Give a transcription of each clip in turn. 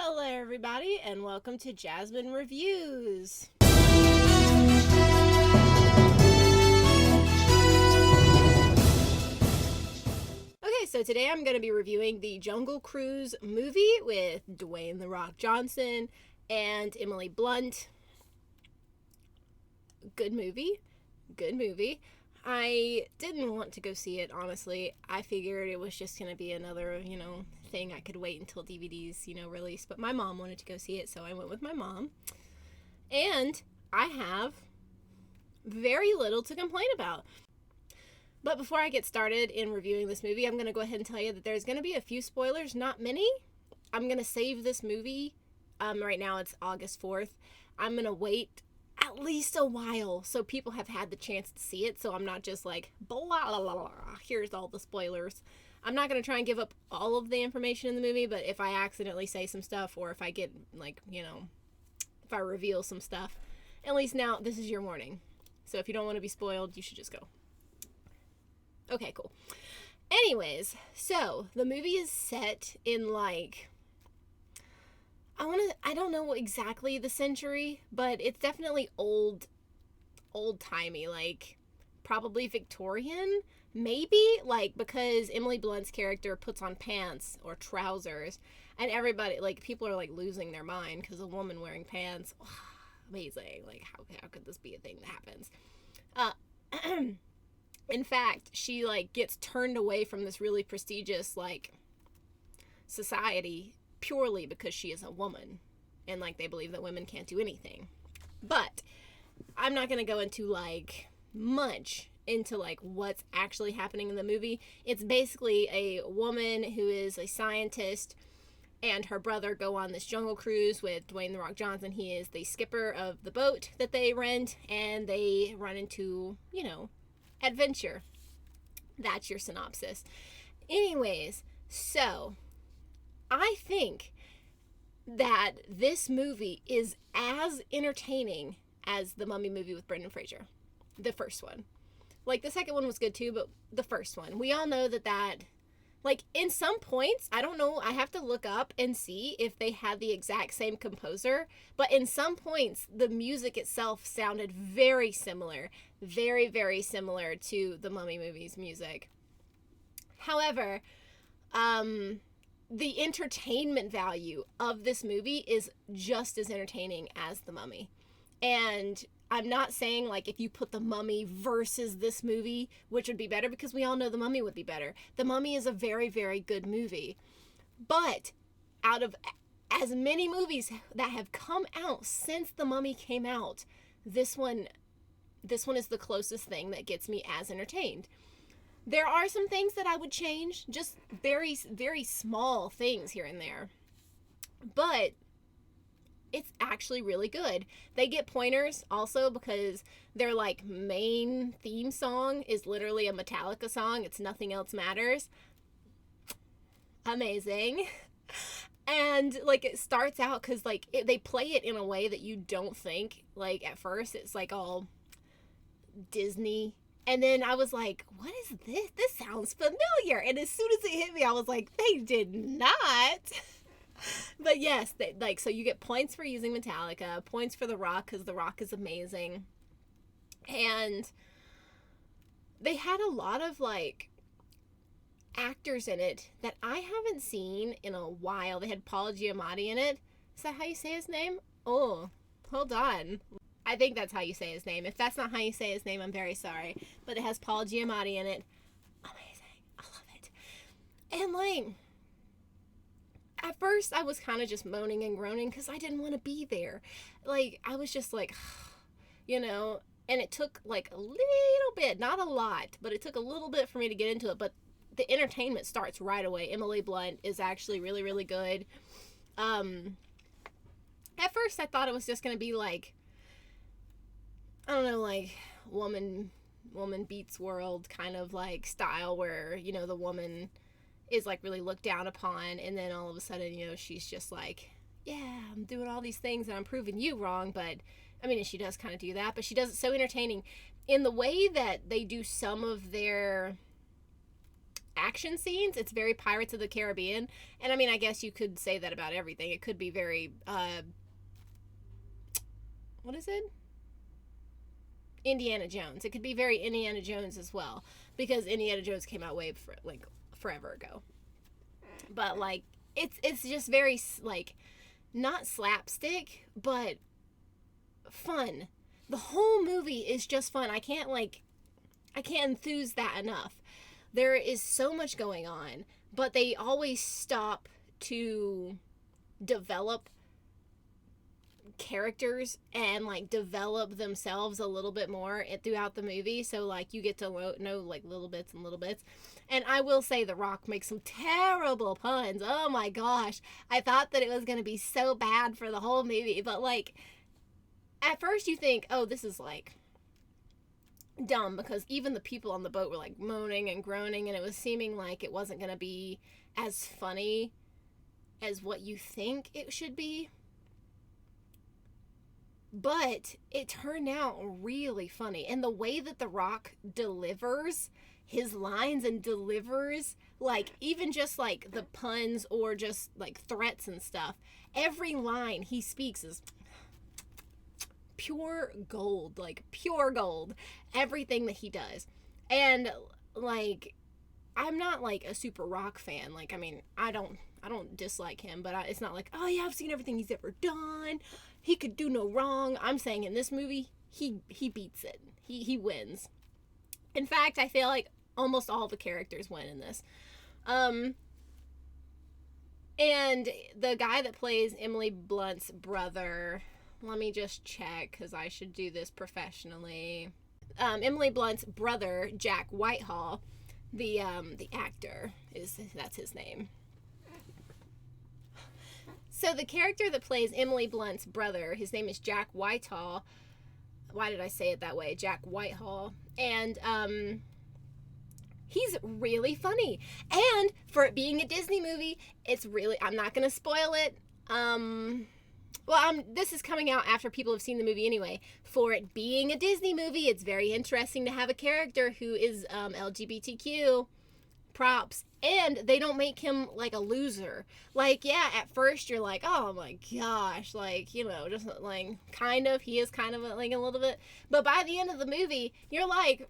Hello, everybody, and welcome to Jasmine Reviews. Okay, so today I'm going to be reviewing the Jungle Cruise movie with Dwayne "The Rock" Johnson and Emily Blunt. Good movie. Good movie. I didn't want to go see it, honestly. I figured it was just going to be another, thing I could wait until DVDs, release. But my mom wanted to go see it, so I went with my mom. And I have very little to complain about. But before I get started in reviewing this movie, I'm going to go ahead and tell you that there's going to be a few spoilers, not many. I'm going to save this movie. Right now it's August 4th. I'm going to wait at least a while so people have had the chance to see it, so I'm not just like blah blah blah blah, here's all the spoilers. I'm not going to try and give up all of the information in the movie, but if I accidentally say some stuff, or if I get if I reveal some stuff, at least now this is your warning. So if you don't want to be spoiled, you should just go. Okay, cool. Anyways, so the movie is set in I don't know exactly the century, but it's definitely old-timey, probably Victorian, maybe, because Emily Blunt's character puts on pants or trousers, and everybody, people are, losing their mind because a woman wearing pants, amazing, how could this be a thing that happens? In fact, she, gets turned away from this really prestigious, society purely because she is a woman, and they believe that women can't do anything. But I'm not gonna go into much into what's actually happening in the movie. It's basically a woman who is a scientist and her brother go on this jungle cruise with Dwayne "The Rock" Johnson. He is the skipper of the boat that they rent, and they run into adventure. That's your synopsis. Anyways, so I think that this movie is as entertaining as the Mummy movie with Brendan Fraser. The first one. The second one was good too, but the first one. We all know that in some points, I don't know, I have to look up and see if they had the exact same composer, but in some points, the music itself sounded very similar. Very, very similar to the Mummy movie's music. However, the entertainment value of this movie is just as entertaining as The Mummy. And I'm not saying if you put The Mummy versus this movie, which would be better, because we all know The Mummy would be better. The Mummy is a very, very good movie. But out of as many movies that have come out since The Mummy came out, this one is the closest thing that gets me as entertained. There are some things that I would change, just very, very small things here and there. But it's actually really good. They get pointers also because their main theme song is literally a Metallica song. It's Nothing Else Matters. Amazing. And it starts out because they play it in a way that you don't think. At first it's all Disney. And then I was like, what is this? This sounds familiar. And as soon as it hit me, I was like, they did not. But yes, so you get points for using Metallica, points for The Rock, because The Rock is amazing. And they had a lot of actors in it that I haven't seen in a while. They had Paul Giamatti in it. Is that how you say his name? Oh, hold on. I think that's how you say his name. If that's not how you say his name, I'm very sorry. But it has Paul Giamatti in it. Amazing. I love it. And at first I was kind of just moaning and groaning because I didn't want to be there. I was just and it took a little bit, not a lot, but it took a little bit for me to get into it. But the entertainment starts right away. Emily Blunt is actually really, really good. At first I thought it was just going to be I don't know, woman beats world kind of style where, the woman is really looked down upon, and then all of a sudden, she's just yeah, I'm doing all these things and I'm proving you wrong. But I mean, she does kind of do that, but she does it so entertaining in the way that they do some of their action scenes, it's very Pirates of the Caribbean. And I mean, I guess you could say that about everything. It could be very what is it? Indiana Jones. It could be very Indiana Jones as well, because Indiana Jones came out way like forever ago. But like it's just very like not slapstick, but fun. The whole movie is just fun. I can't enthuse that enough. There is so much going on, but they always stop to develop characters and like develop themselves a little bit more throughout the movie. So like you get to know like little bits and little bits. And I will say The Rock makes some terrible puns. Oh my gosh. I thought that it was going to be so bad for the whole movie, but like at first you think, oh, this is like dumb, because even the people on the boat were like moaning and groaning, and it was seeming like it wasn't going to be as funny as what you think it should be. But it turned out really funny. And the way that The Rock delivers his lines and delivers, like, even just like the puns or just like threats and stuff, every line he speaks is pure gold, like pure gold. Everything that he does. And like, I'm not like a super Rock fan. Like, I mean, I don't dislike him, but it's not like, oh yeah, I've seen everything he's ever done. He could do no wrong. I'm saying in this movie, he beats it. He wins. In fact, I feel like almost all the characters win in this. And the guy that plays Emily Blunt's brother, let me just check, because I should do this professionally. Emily Blunt's brother, Jack Whitehall, the actor, that's his name. So the character that plays Emily Blunt's brother, his name is Jack Whitehall. Why did I say it that way? Jack Whitehall. And he's really funny. And for it being a Disney movie, it's really, I'm not going to spoil it. This is coming out after people have seen the movie anyway. For it being a Disney movie, it's very interesting to have a character who is LGBTQ. Props. And they don't make him like a loser. Like, yeah, at first you're like, oh my gosh, like, you know, just like kind of, he is kind of like a little bit, but by the end of the movie you're like,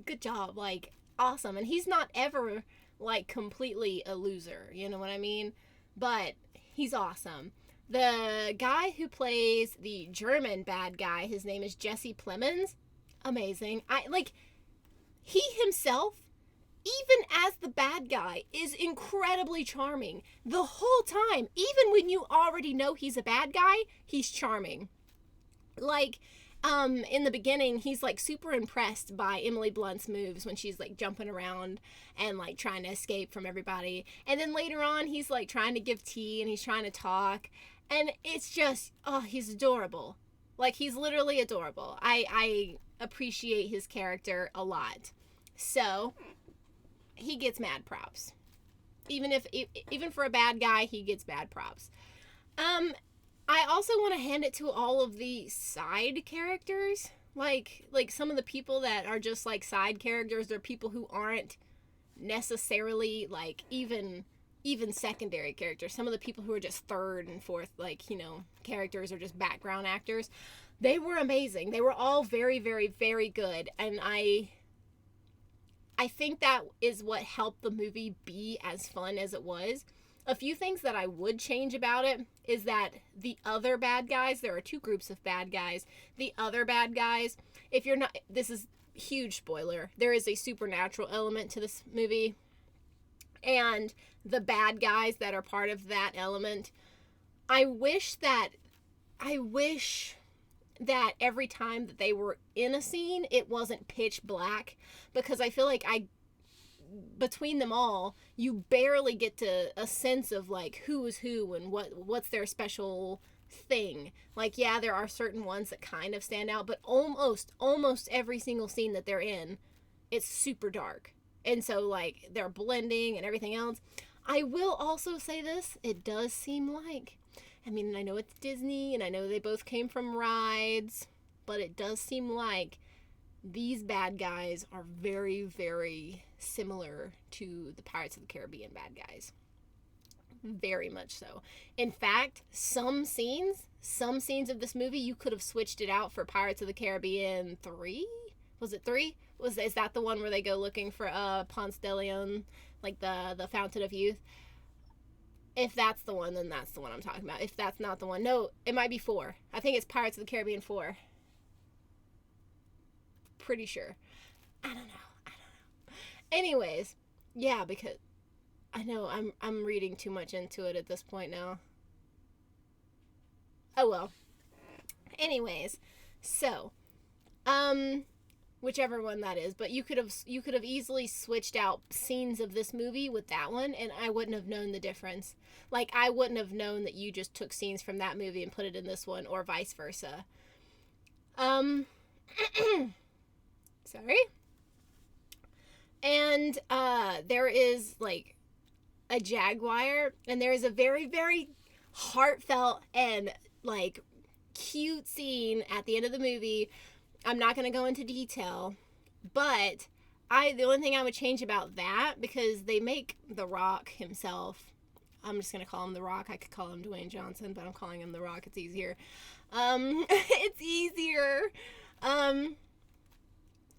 good job, like awesome. And he's not ever like completely a loser, you know what I mean? But he's awesome. The guy who plays the German bad guy, his name is Jesse Plemons. Amazing. He himself, even as the bad guy, is incredibly charming the whole time. Even when you already know he's a bad guy, he's charming. Like, in the beginning, he's like super impressed by Emily Blunt's moves when she's like jumping around and like trying to escape from everybody. And then later on, he's like trying to give tea and he's trying to talk. And it's just, oh, he's adorable. Like, he's literally adorable. I appreciate his character a lot. So he gets mad props. Even for a bad guy, he gets bad props. I also want to hand it to all of the side characters. Like some of the people that are just like side characters, they're people who aren't necessarily like even secondary characters. Some of the people who are just third and fourth, like, you know, characters or just background actors. They were amazing. They were all very, very, very good. And I think that is what helped the movie be as fun as it was. A few things that I would change about it is that the other bad guys, there are two groups of bad guys. The other bad guys, if you're not, this is huge spoiler, there is a supernatural element to this movie. And the bad guys that are part of that element, I wish that every time that they were in a scene, it wasn't pitch black, because I feel like between them all, you barely get to a sense of like who is who and what's their special thing. Like, yeah, there are certain ones that kind of stand out, but almost every single scene that they're in, it's super dark. And so like they're blending and everything else. I will also say this, it does seem like, I mean, I know it's Disney and I know they both came from rides, but it does seem like these bad guys are very, very similar to the Pirates of the Caribbean bad guys. Very much so. In fact, some scenes of this movie, you could have switched it out for Pirates of the Caribbean 3. Was it 3? Is that the one where they go looking for Ponce de Leon, like the Fountain of Youth? If that's the one, then that's the one I'm talking about. If that's not the one, no, it might be 4. I think it's Pirates of the Caribbean 4. Pretty sure. I don't know. Anyways, yeah, because I know I'm reading too much into it at this point now. Oh well. Anyways, so whichever one that is, but you could have easily switched out scenes of this movie with that one, and I wouldn't have known the difference. Like, I wouldn't have known that you just took scenes from that movie and put it in this one, or vice versa. Sorry. And there is like a jaguar, and there is a very, very heartfelt and like cute scene at the end of the movie. I'm not going to go into detail, but the only thing I would change about that, because they make The Rock himself, I'm just going to call him The Rock. I could call him Dwayne Johnson, but I'm calling him The Rock. It's easier. It's easier.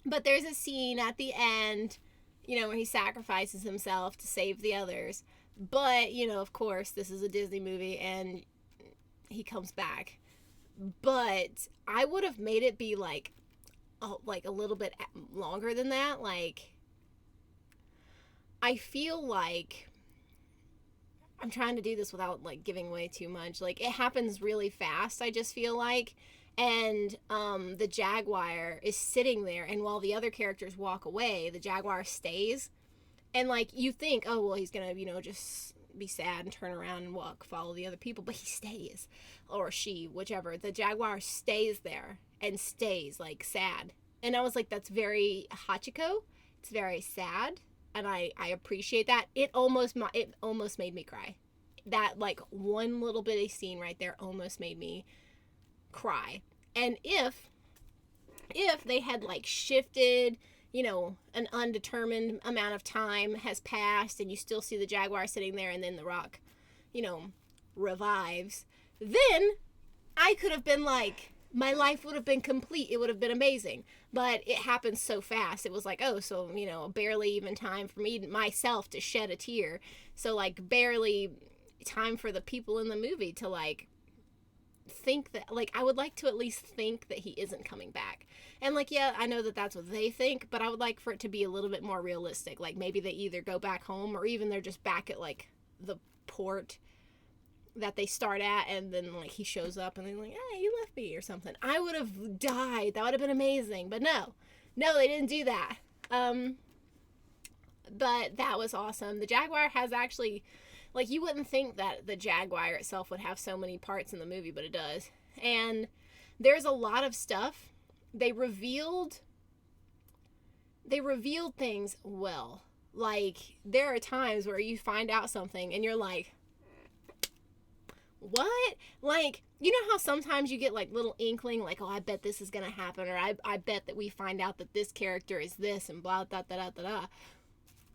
But there's a scene at the end, where he sacrifices himself to save the others. But, of course, this is a Disney movie, and he comes back. But I would have made it be like a little bit longer than that. Like, I feel like I'm trying to do this without like giving away too much. Like, it happens really fast, I just feel like. And the jaguar is sitting there, and while the other characters walk away, the jaguar stays. And like, you think, oh well, he's gonna just be sad and turn around and follow the other people, but he stays, or she, whichever. The jaguar stays there and stays like sad. And I was like, that's very Hachiko. It's very sad, and I appreciate that. It almost made me cry. That like one little bitty scene right there almost made me cry. And if they had like shifted, an undetermined amount of time has passed, and you still see the jaguar sitting there, and then the Rock revives, then I could have been like, my life would have been complete. It would have been amazing. But it happened so fast. It was like, oh, so barely even time for me myself to shed a tear. So like, barely time for the people in the movie to like think that, like, I would like to at least think that he isn't coming back. And like, yeah, I know that that's what they think, but I would like for it to be a little bit more realistic. Like, maybe they either go back home, or even they're just back at like the port that they start at, and then like he shows up and they're like, hey, you left me, or something. I would have died. That would have been amazing. But no, they didn't do that. But that was awesome. The jaguar has actually, like, you wouldn't think that the jaguar itself would have so many parts in the movie, but it does. And there's a lot of stuff. They revealed things well. Like, there are times where you find out something and you're like, what? Like, you know how sometimes you get like little inkling, like, oh, I bet this is gonna happen, or I bet that we find out that this character is this, and blah, da, da, da, da, da.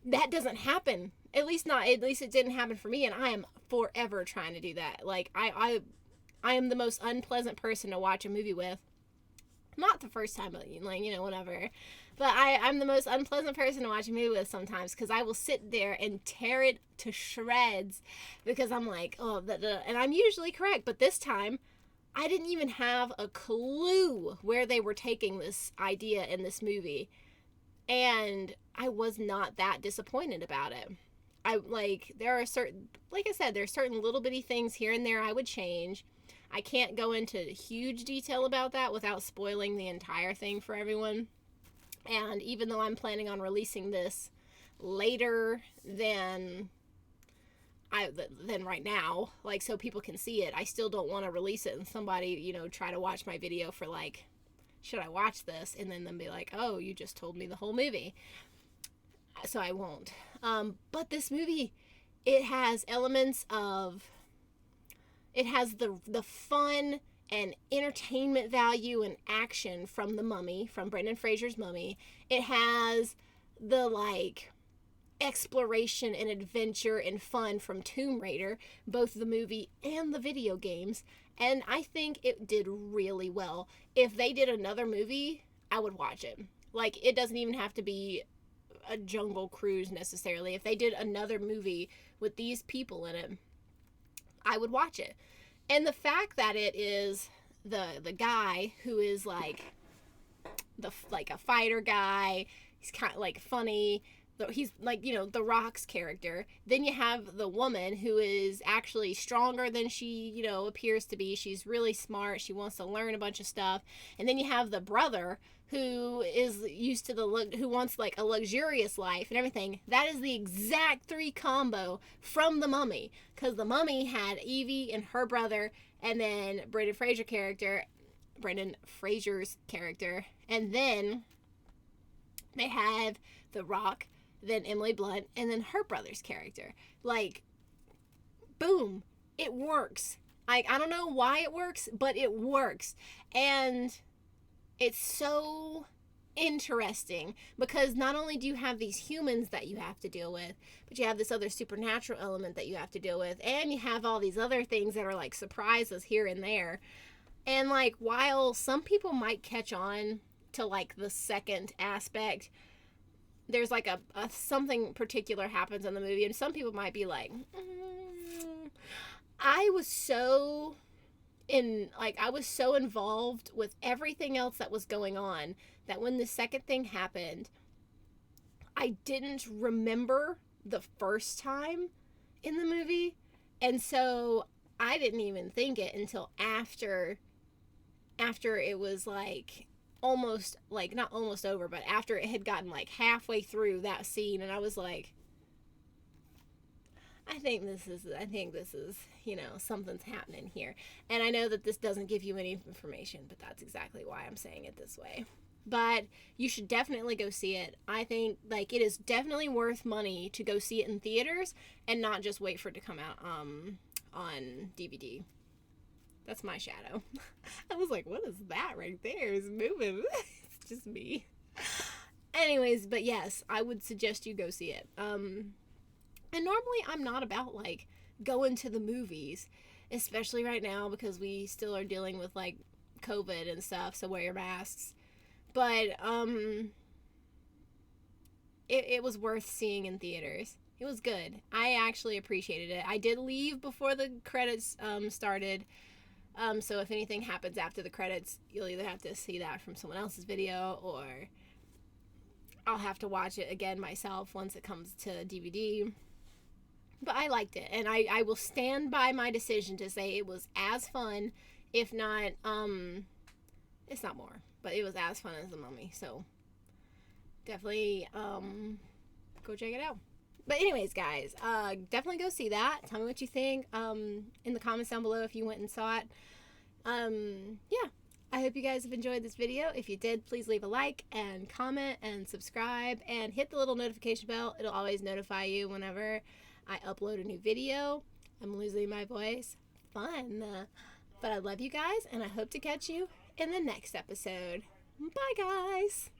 That doesn't happen. At least it didn't happen for me, and I am forever trying to do that. Like, I am the most unpleasant person to watch a movie with. Not the first time, but like, whatever. But I'm the most unpleasant person to watch a movie with sometimes, because I will sit there and tear it to shreds, because I'm like, oh, and I'm usually correct, but this time I didn't even have a clue where they were taking this idea in this movie, and I was not that disappointed about it. There are certain, like I said, there's certain little bitty things here and there I would change. I can't go into huge detail about that without spoiling the entire thing for everyone. And even though I'm planning on releasing this later than right now, like, so people can see it, I still don't want to release it and somebody, try to watch my video for like, should I watch this? And then be like, oh, you just told me the whole movie. So I won't. But this movie, it has elements of, it has the fun and entertainment value and action from The Mummy, from Brendan Fraser's Mummy. It has the like exploration and adventure and fun from Tomb Raider, both the movie and the video games. And I think it did really well. If they did another movie, I would watch it. Like, it doesn't even have to be a Jungle Cruise necessarily. If they did another movie with these people in it, I would watch it. And the fact that it is the guy who is like a fighter guy, he's kind of like funny. He's like, you know, The Rock's character. Then you have the woman who is actually stronger than she, you know, appears to be. She's really smart. She wants to learn a bunch of stuff. And then you have the brother who is used to who wants like a luxurious life and everything. That is the exact three combo from The Mummy. Because The Mummy had Evie and her brother, and then Brendan Fraser's character. And then they have The Rock, then Emily Blunt, and then her brother's character. Like, boom, it works. I don't know why it works, but it works. And it's so interesting because not only do you have these humans that you have to deal with, but you have this other supernatural element that you have to deal with, and you have all these other things that are like surprises here and there. And like, while some people might catch on to like the second aspect, there's like a something particular happens in the movie, and some people might be like, I was so involved with everything else that was going on that when the second thing happened, I didn't remember the first time in the movie. And so I didn't even think it until after it was like almost, like, not almost over, but after it had gotten like halfway through that scene, and I was like, I think this is, you know, something's happening here. And I know that this doesn't give you any information, but that's exactly why I'm saying it this way. But you should definitely go see it. I think, like, it is definitely worth money to go see it in theaters and not just wait for it to come out on DVD. That's my shadow. I was like, what is that right there? It's moving. It's just me. Anyways, but yes, I would suggest you go see it. And normally I'm not about like going to the movies, especially right now because we still are dealing with like COVID and stuff, so wear your masks. But it was worth seeing in theaters. It was good. I actually appreciated it. I did leave before the credits started. So if anything happens after the credits, you'll either have to see that from someone else's video, or I'll have to watch it again myself once it comes to DVD. But I liked it, and I will stand by my decision to say it was as fun, if not, it's not more, but it was as fun as The Mummy. So definitely go check it out. But anyways, guys, definitely go see that. Tell me what you think in the comments down below if you went and saw it. Yeah, I hope you guys have enjoyed this video. If you did, please leave a like and comment and subscribe and hit the little notification bell. It'll always notify you whenever I upload a new video. I'm losing my voice. Fun. But I love you guys, and I hope to catch you in the next episode. Bye, guys.